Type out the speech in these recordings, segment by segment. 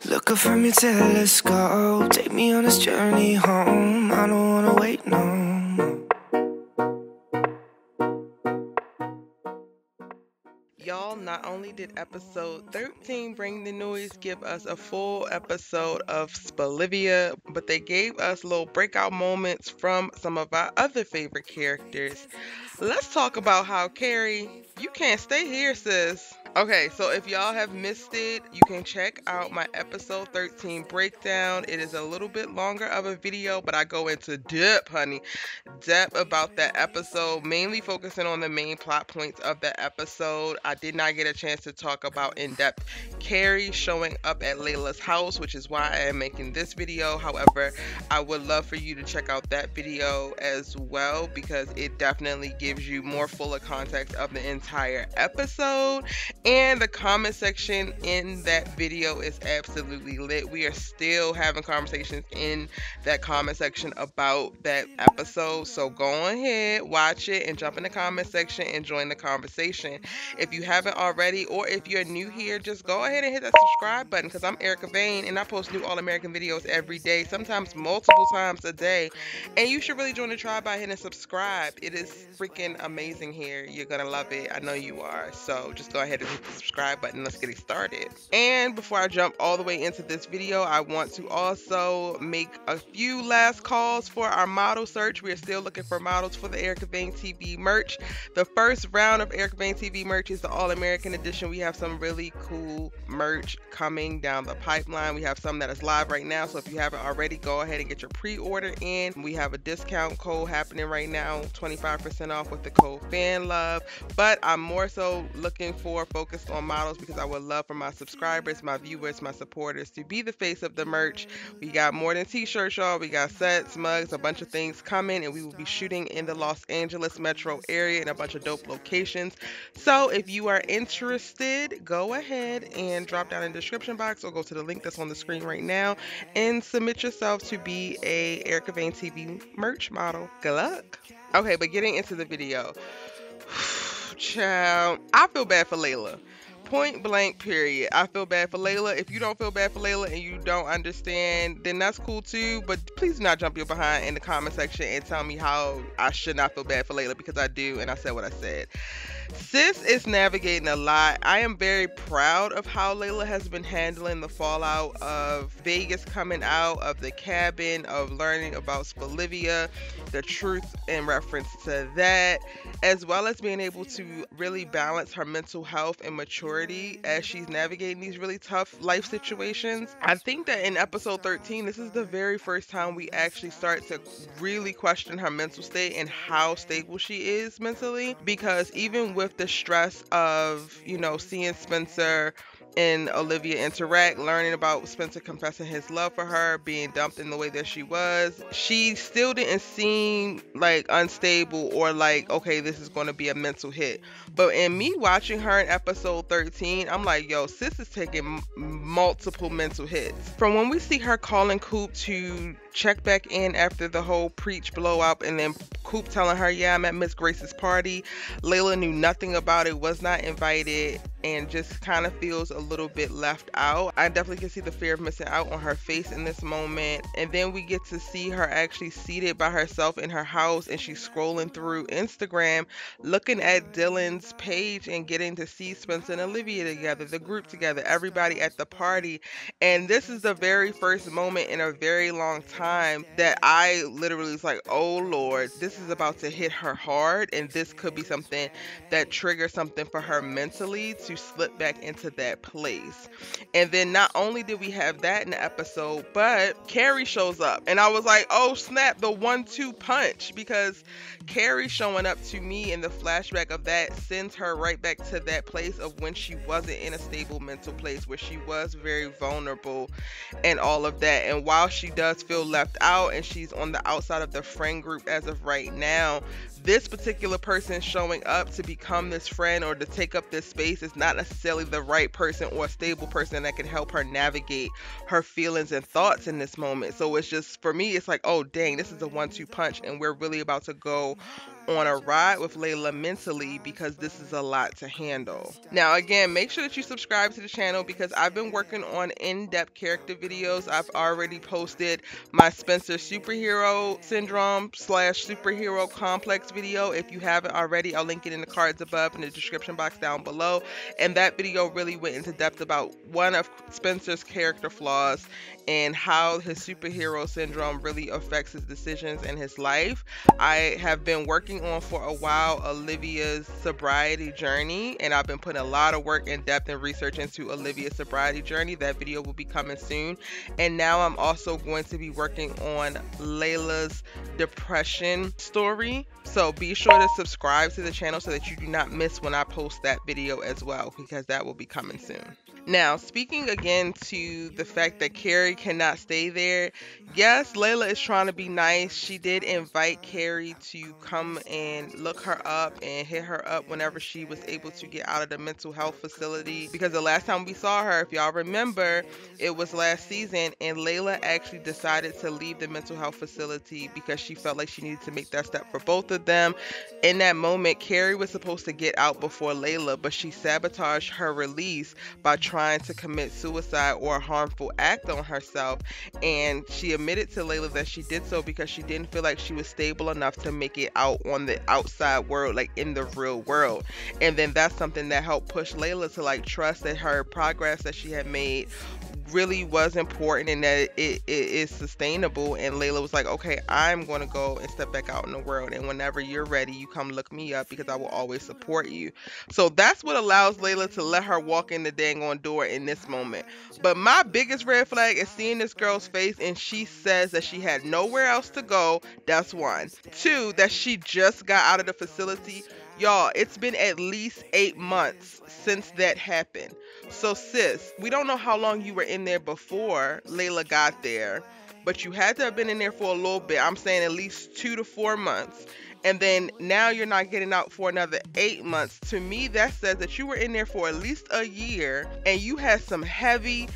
Look up from your telescope, take me on this journey home. I don't wanna wait no more. Y'all, not only did episode 13 Bring the Noise give us a full episode of Bolivia, but they gave us little breakout moments from some of our other favorite characters. Let's talk about how Carrie, you can't stay here, sis. Okay, so if y'all have missed it, you can check out my episode 13 breakdown. It is a little bit longer of a video, but I go into depth, honey, depth about that episode, mainly focusing on the main plot points of the episode. I did not get a chance to talk about in depth Carrie showing up at Layla's house, which is why I am making this video. However, I would love for you to check out that video as well, because it definitely gives you more fuller context of the entire episode. And the comment section in that video is absolutely lit. We are still having conversations in that comment section about that episode. So go ahead, watch it, and jump in the comment section and join the conversation. If you haven't already, or if you're new here, just go ahead and hit that subscribe button, because I'm Erica Vane and I post new All American videos every day, sometimes multiple times a day. And you should really join the tribe by hitting subscribe. It is freaking amazing here. You're gonna love it. I know you are. So just go ahead and hit the subscribe button. Let's get it started. And before I jump all the way into this video, I want to also make a few last calls for our model search. We are still looking for models for the Erica Vane TV merch. The first round of Erica Vane TV merch is the All American edition. We have some really cool merch coming down the pipeline. We have some that is live right now, so if you haven't already, go ahead and get your pre-order in. We have a discount code happening right now, 25% off with the code FANLOVE. But I'm more so looking for focused on models, because I would love for my subscribers, my viewers, my supporters to be the face of the merch. We got more than t-shirts, y'all. We got sets, mugs, a bunch of things coming, and we will be shooting in the Los Angeles metro area in a bunch of dope locations. So if you are interested, go ahead and drop down in the description box or go to the link that's on the screen right now and submit yourself to be a Erica Vane TV merch model. Good luck. Okay, but getting into the video. Child, I feel bad for Layla. Point blank, period. I feel bad for Layla. If you don't feel bad for Layla and you don't understand, then that's cool too. But please do not jump your behind in the comment section and tell me how I should not feel bad for Layla, because I do, and I said what I said. Sis is navigating a lot. I am very proud of how Layla has been handling the fallout of Vegas coming out, of the cabin, of learning about Bolivia, the truth in reference to that, as well as being able to really balance her mental health and maturity as she's navigating these really tough life situations. I think that in episode 13, this is the very first time we actually start to really question her mental state and how stable she is mentally, because even with the stress of, you know, seeing Spencer and Olivia interact, learning about Spencer confessing his love for her, being dumped in the way that she was, she still didn't seem like unstable or like, okay, this is going to be a mental hit. But in me watching her in episode 13, I'm like, yo, sis is taking multiple mental hits. From when we see her calling Coop to check back in after the whole preach blowout, and then Coop telling her, yeah, I'm at Miss Grace's party. Layla knew nothing about it, was not invited, and just kind of feels a little bit left out. I definitely can see the fear of missing out on her face in this moment. And then we get to see her actually seated by herself in her house, and she's scrolling through Instagram, looking at Dillon's page and getting to see Spencer and Olivia together, the group together, everybody at the party. And this is the very first moment in a very long time that I literally was like, oh Lord, this is about to hit her hard, and this could be something that triggers something for her mentally to slip back into that place. And then not only did we have that in the episode, but Carrie shows up, and I was like, oh snap, the 1-2 punch, because Carrie showing up to me in the flashback of that sends her right back to that place of when she wasn't in a stable mental place, where she was very vulnerable and all of that. And while she does feel left out and she's on the outside of the friend group as of right now, this particular person showing up to become this friend or to take up this space is not necessarily the right person or a stable person that can help her navigate her feelings and thoughts in this moment. So it's just, for me, it's like, oh dang, this is a 1-2 punch, and we're really about to go on a ride with Layla mentally because this is a lot to handle. Now again, make sure that you subscribe to the channel because I've been working on in-depth character videos. I've already posted my Spencer superhero syndrome / superhero complex video. If you haven't already, I'll link it in the cards above in the description box down below. And that video really went into depth about one of Spencer's character flaws and how his superhero syndrome really affects his decisions in his life. I have been working on for a while Olivia's sobriety journey, and I've been putting a lot of work in depth and research into Olivia's sobriety journey. That video will be coming soon. And now I'm also going to be working on Layla's depression story. So be sure to subscribe to the channel so that you do not miss when I post that video as well, because that will be coming soon. Now, speaking again to the fact that Carrie cannot stay there, yes, Layla is trying to be nice. She did invite Carrie to come and look her up and hit her up whenever she was able to get out of the mental health facility, because the last time we saw her, if y'all remember, it was last season, and Layla actually decided to leave the mental health facility because she felt like she needed to make that step for both of them. In that moment, Carrie was supposed to get out before Layla, but she sabotaged her release by trying to commit suicide or a harmful act on herself, and she admitted to Layla that she did so because she didn't feel like she was stable enough to make it out on the outside world, like in the real world. And then that's something that helped push Layla to like trust that her progress that she had made really was important and that it is sustainable. And Layla was like, okay, I'm going to go and step back out in the world, and whenever you're ready, you come look me up because I will always support you. So that's what allows Layla to let her walk in the dang on door in this moment. But my biggest red flag is seeing this girl's face and she says that she had nowhere else to go. That's one. Two, that she just got out of the facility. Y'all, it's been at least 8 months since that happened. So sis, we don't know how long you were in there before Layla got there, but you had to have been in there for a little bit. I'm saying at least 2 to 4 months. And then now you're not getting out for another 8 months. To me, that says that you were in there for at least a year and you had some heavy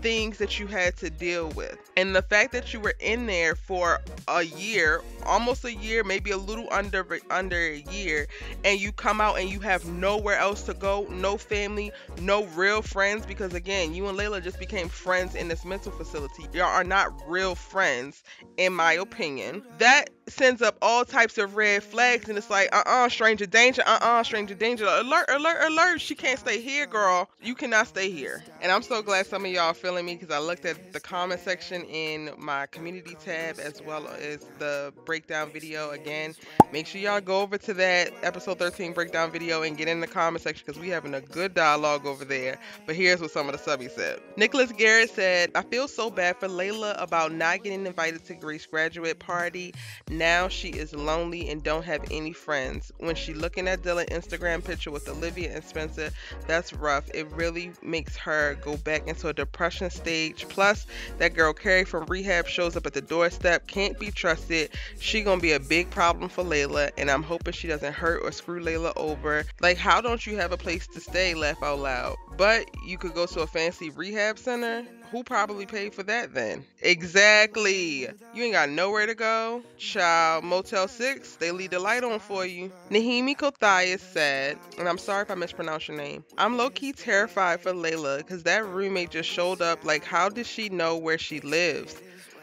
things that you had to deal with. And the fact that you were in there for a year, almost a year, maybe a little under a year, and you come out and you have nowhere else to go, no family, no real friends, because again, you and Layla just became friends in this mental facility. Y'all are not real friends, in my opinion. That sends up all types of red flags, and it's like, stranger danger, stranger danger, alert, she can't stay here, girl. You cannot stay here. And I'm so glad some of y'all are feeling me, because I looked at the comment section in my community tab as well as the breakdown video. Again, make sure y'all go over to that episode 13 breakdown video and get in the comment section, because we having a good dialogue over there. But here's what some of the subbies said. Nicholas Garrett said, I feel so bad for Layla about not getting invited to Grace's graduate party. Now she is lonely and don't have any friends. When she looking at Dillon's Instagram picture with Olivia and Spencer, that's rough. It really makes her go back into a depression stage. Plus, that girl Carrie from rehab shows up at the doorstep, can't be trusted. She gonna be a big problem for Layla, and I'm hoping she doesn't hurt or screw Layla over. Like, how don't you have a place to stay? Laugh out loud. But you could go to a fancy rehab center. Who probably paid for that then? Exactly. You ain't got nowhere to go. Child, Motel 6, they leave the light on for you. Nahimi Kothayas said, and I'm sorry if I mispronounced your name, I'm low-key terrified for Layla because that roommate just showed up. Like, how does she know where she lives?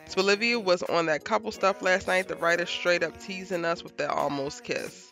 So Olivia was on that couple stuff last night. The writer straight up teasing us with that almost kiss.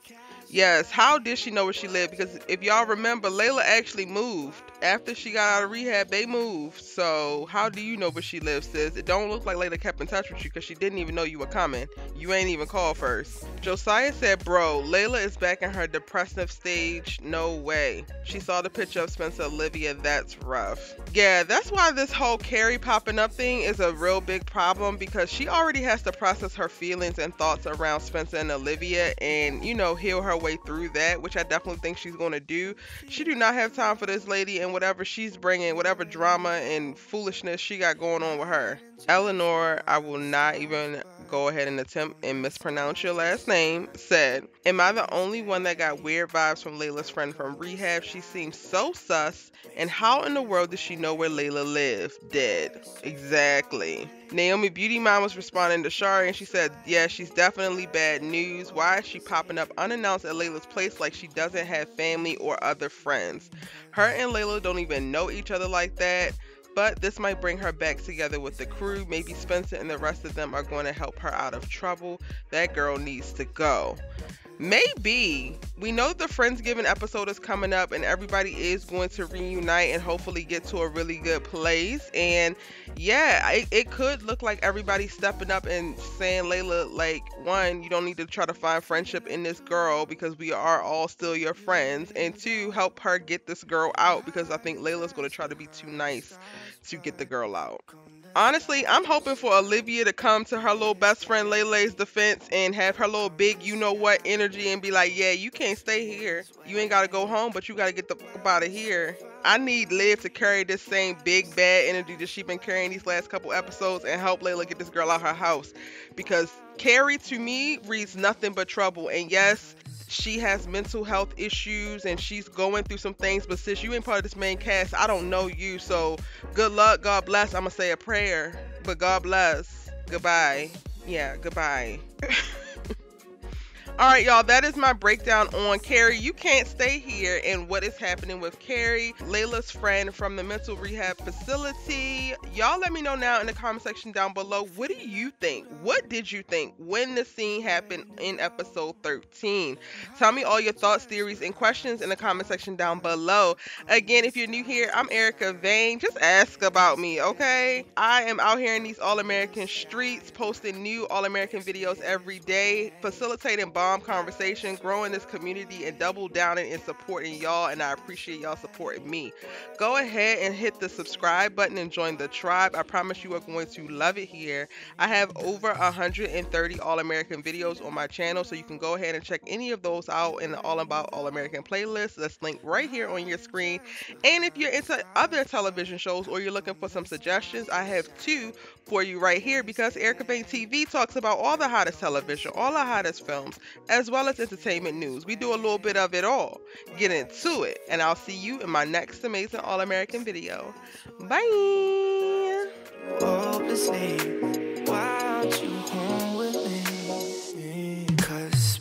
Yes, how did she know where she lived? Because if y'all remember, Layla actually moved. After she got out of rehab, they moved. So how do you know where she lives, sis? It don't look like Layla kept in touch with you because she didn't even know you were coming. You ain't even called first. Josiah said, bro, Layla is back in her depressive stage. No way. She saw the picture of Spencer Olivia. That's rough. Yeah, that's why this whole Carrie popping up thing is a real big problem, because she already has to process her feelings and thoughts around Spencer and Olivia and, you know, heal her way through that, which I definitely think she's going to do. She do not have time for this lady and whatever she's bringing, whatever drama and foolishness she got going on with her. Eleanor, I will not even go ahead and attempt and mispronounce your last name, said, "Am I the only one that got weird vibes from Layla's friend from rehab? She seems so sus. And how in the world does she know where Layla lives? Dead." Exactly. Naomi Beauty Mom was responding to Shari, and she said, "Yeah, she's definitely bad news. Why is she popping up unannounced at Layla's place like she doesn't have family or other friends? Her and Layla don't even know each other like that. But this might bring her back together with the crew. Maybe Spencer and the rest of them are going to help her out of trouble. That girl needs to go." Maybe. We know the Friendsgiving episode is coming up and everybody is going to reunite and hopefully get to a really good place. And yeah, it could look like everybody stepping up and saying, Layla, like, one, you don't need to try to find friendship in this girl because we are all still your friends. And two, help her get this girl out because I think Layla's going to try to be too nice to get the girl out. Honestly, I'm hoping for Olivia to come to her little best friend Layla's defense and have her little big you-know-what energy and be like, yeah, you can't stay here. You ain't got to go home, but you got to get the fuck out of here. I need Liv to carry this same big bad energy that she's been carrying these last couple episodes and help Layla get this girl out her house. Because Carrie, to me, reads nothing but trouble. And yes, she has mental health issues and she's going through some things, but sis, you ain't part of this main cast. I don't know you, so good luck, God bless. I'm gonna say a prayer, but God bless. Goodbye. Yeah, goodbye. All right, y'all, that is my breakdown on Carrie. You can't stay here and what is happening with Carrie, Layla's friend from the mental rehab facility. Y'all let me know now in the comment section down below. What do you think? What did you think when the scene happened in episode 13? Tell me all your thoughts, theories, and questions in the comment section down below. Again, if you're new here, I'm Erica Vane. Just ask about me, okay? I am out here in these All-American streets, posting new All-American videos every day, facilitating bomb conversation, growing this community, and double downing and supporting y'all, and I appreciate y'all supporting me. Go ahead and hit the subscribe button and join the tribe. I promise you are going to love it here. I have over 130 All-American videos on my channel, so you can go ahead and check any of those out in the All About All-American playlist that's linked right here on your screen. And if you're into other television shows or you're looking for some suggestions, I have two for you right here, because Erica Vane TV talks about all the hottest television, all the hottest films, as well as entertainment news. We do a little bit of it all. Get into it, and I'll see you in my next amazing All-American video. Bye! Hopelessly, why aren't you home with me? 'Cause